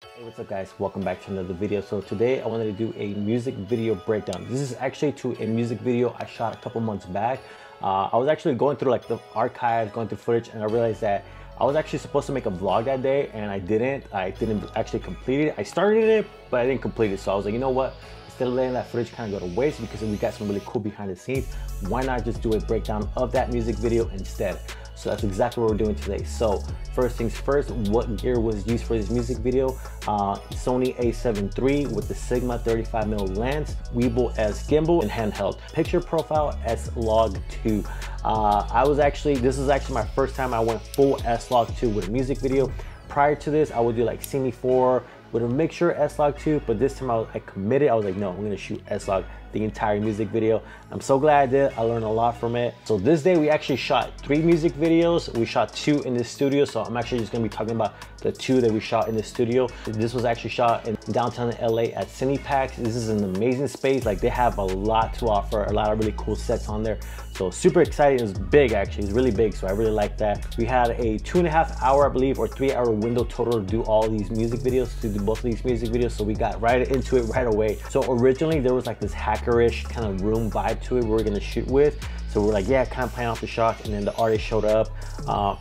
Hey, what's up guys, welcome back to another video. So today I wanted to do a music video breakdown. This is actually to a music video I shot a couple months back. I was actually going through like the archives, going through footage, and I realized that I was actually supposed to make a vlog that day and I didn't actually complete it. I started it, but I didn't complete it. So I was like, you know what? Instead of letting that footage kind of go to waste, because we got some really cool behind the scenes, why not just do a breakdown of that music video instead? So that's exactly what we're doing today. So first things first, what gear was used for this music video? Sony A7iii with the Sigma 35mm lens, Weeble S gimbal, and handheld. Picture profile Slog2. This is actually my first time I went full Slog2 with a music video. Prior to this, I would do like Cine 4 with a mixture Slog2, but this time I committed. I was like, no, I'm gonna shoot Slog the entire music video. I'm so glad I did. I learned a lot from it. So this day we actually shot 3 music videos. We shot 2 in the studio, so I'm actually just gonna be talking about the 2 that we shot in the studio. This was actually shot in downtown LA at Cinepacks. This is an amazing space. Like, they have a lot to offer, a lot of really cool sets on there. So super exciting. It was big, actually. It's really big, so I really like that. We had a 2.5 hour, I believe, or 3 hour window total to do all these music videos, to do both of these music videos. So we got right into it right away. So originally there was like this hackerish kind of room vibe to it we were gonna shoot with. So we're like, yeah, kind of playing off the shots, and then the artist showed up,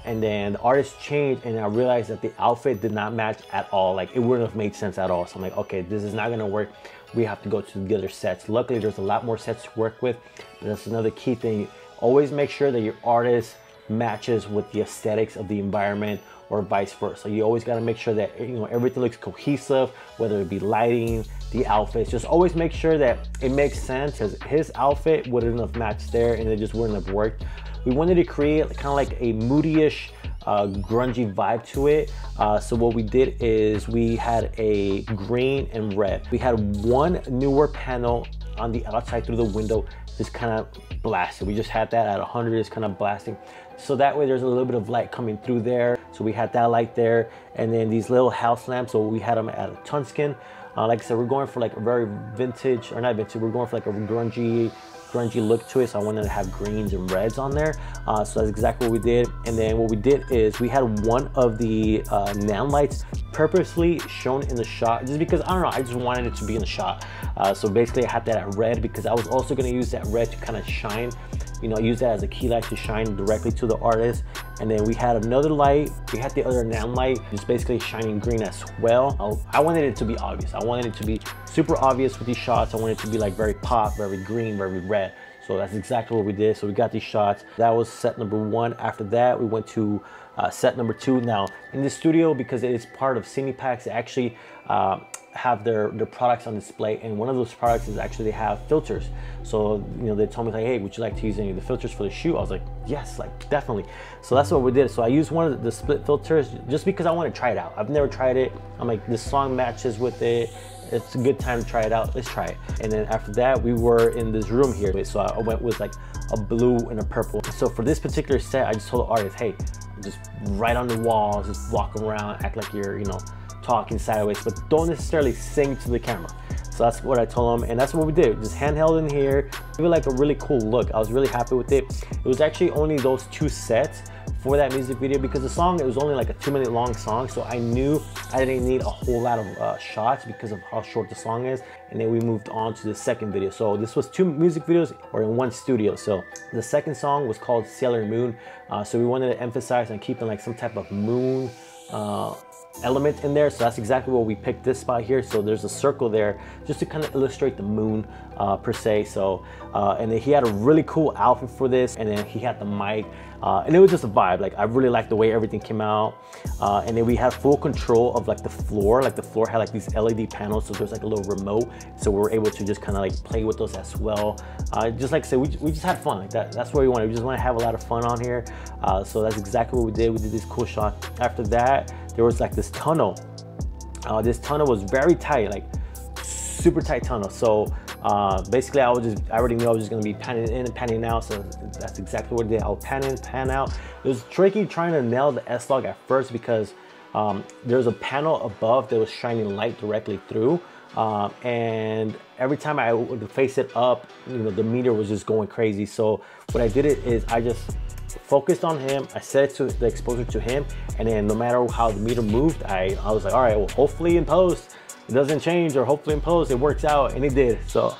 and then the artist changed, and I realized that the outfit did not match at all. Like, it wouldn't have made sense at all. So I'm like, okay, this is not gonna work. We have to go to the other sets. Luckily, there's a lot more sets to work with, but that's another key thing. Always make sure that your artist matches with the aesthetics of the environment, or vice versa. You always got to make sure that, you know, everything looks cohesive, whether it be lighting, the outfits. Just always make sure that it makes sense, because his outfit wouldn't have matched there and it just wouldn't have worked. We wanted to create kind of like a moody-ish, grungy vibe to it. So what we did is we had a green and red. We had one newer panel on the outside through the window, just kind of blasted. We just had that at 100, just kind of blasting. So that way there's a little bit of light coming through there. So we had that light there. And then these little house lamps, so we had them at a tungsten. Like I said, we're going for like a very vintage, or not vintage, we're going for like a grungy look to it. So I wanted to have greens and reds on there. So that's exactly what we did. And then what we did is we had one of the neon lights purposely shown in the shot, just because, I don't know, I just wanted it to be in the shot. So basically I had that at red, because I was also going to use that red to kind of shine, you know, use that as a key light to shine directly to the artist. And then we had another light, we had the other neon light, just basically shining green as well. I wanted it to be obvious. I wanted it to be super obvious with these shots. I wanted it to be like very pop, very green, very red. So that's exactly what we did. So we got these shots. That was set number 1. After that, we went to set number 2. Now in the studio, because it is part of Cinepacks, they actually have their products on display, and one of those products is actually they have filters. So, you know, they told me like, hey, would you like to use any of the filters for the shoot? I was like, yes, like definitely. So that's what we did. So I used one of the split filters just because I want to try it out. I've never tried it. I'm like, this song matches with it. It's a good time to try it out. Let's try it. And then after that, we were in this room here. So I went with like a blue and a purple. So for this particular set, I just told the artist, hey, just right on the walls, just walk around, act like you're, you know, talking sideways, but don't necessarily sing to the camera. So that's what I told him, and that's what we did. Just handheld in here, give it like a really cool look. I was really happy with it. It was actually only those 2 sets for that music video, because the song, it was only like a 2-minute long song, so I knew I didn't need a whole lot of shots because of how short the song is. And then we moved on to the second video. So this was 2 music videos, or in 1 studio. So the second song was called Sailor Moon. So we wanted to emphasize on keeping like some type of moon element in there. So that's exactly what we picked this spot here. So there's a circle there just to kind of illustrate the moon per se. So and then he had a really cool outfit for this, and then he had the mic, and it was just a vibe. Like, I really liked the way everything came out. And then we had full control of like the floor. Like, the floor had like these LED panels, so there's like a little remote, so we were able to just kind of like play with those as well. Just like I said, we just had fun. Like, that's what we wanted. We just want to have a lot of fun on here. So that's exactly what we did. We did this cool shot. After that, there was like this tunnel. This tunnel was very tight, like super tight tunnel. So basically I already knew I was just gonna be panning in and panning out. So that's exactly what I did. I'll pan in, pan out. It was tricky trying to nail the S-Log at first, because there's a panel above that was shining light directly through. And every time I would face it up, you know, the meter was just going crazy. So what I did is I just focused on him. I set it to the exposure to him, and then no matter how the meter moved, I was like, all right, well, hopefully in post it doesn't change, or hopefully in post it works out, and it did. So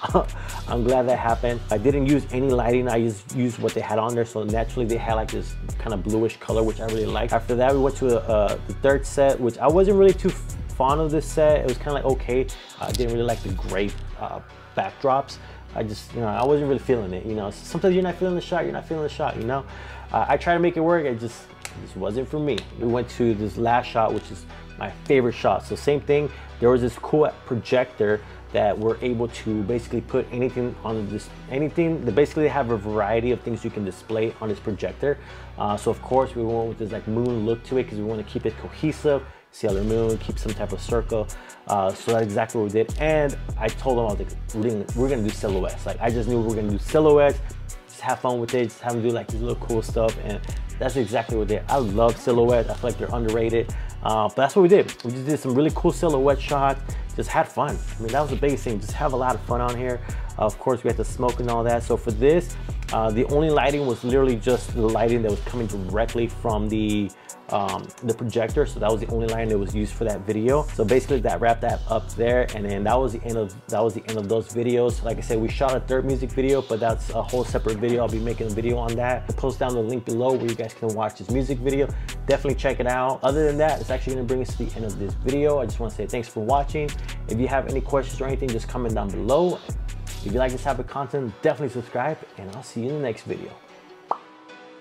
I'm glad that happened. I didn't use any lighting. I just used what they had on there. So naturally they had like this kind of bluish color, which I really liked. After that, we went to the third set, which I wasn't really too fond of this set. It was kind of like okay. I didn't really like the gray backdrops. I just, you know, I wasn't really feeling it. You know, sometimes you're not feeling the shot, you're not feeling the shot, you know. I tried to make it work, it just wasn't for me. We went to this last shot, which is my favorite shot. So same thing, there was this cool projector that we're able to basically put anything on this, anything, they basically have a variety of things you can display on this projector. So of course we went with this like moon look to it because we want to keep it cohesive, sailor moon, keep some type of circle. So that's exactly what we did. And I told them, I was like, we're gonna do silhouettes. Like I just knew we were gonna do silhouettes, just have fun with it, just have them do like this little cool stuff. And that's exactly what we did. I love silhouettes. I feel like they're underrated. But that's what we did. We just did some really cool silhouette shots, just had fun. I mean, that was the biggest thing, just have a lot of fun on here. Of course, we had the smoke and all that. So for this, the only lighting was literally just the lighting that was coming directly from the projector. So that was the only lighting that was used for that video. So basically that wrapped that up there, and then that was the end of those videos. Like I said, we shot a third music video, but that's a whole separate video. I'll be making a video on that. I'll post down the link below where you guys can watch this music video. Definitely check it out. Other than that, it's actually gonna bring us to the end of this video. I just want to say thanks for watching. If you have any questions or anything, just comment down below. If you like this type of content, definitely subscribe, and I'll see you in the next video.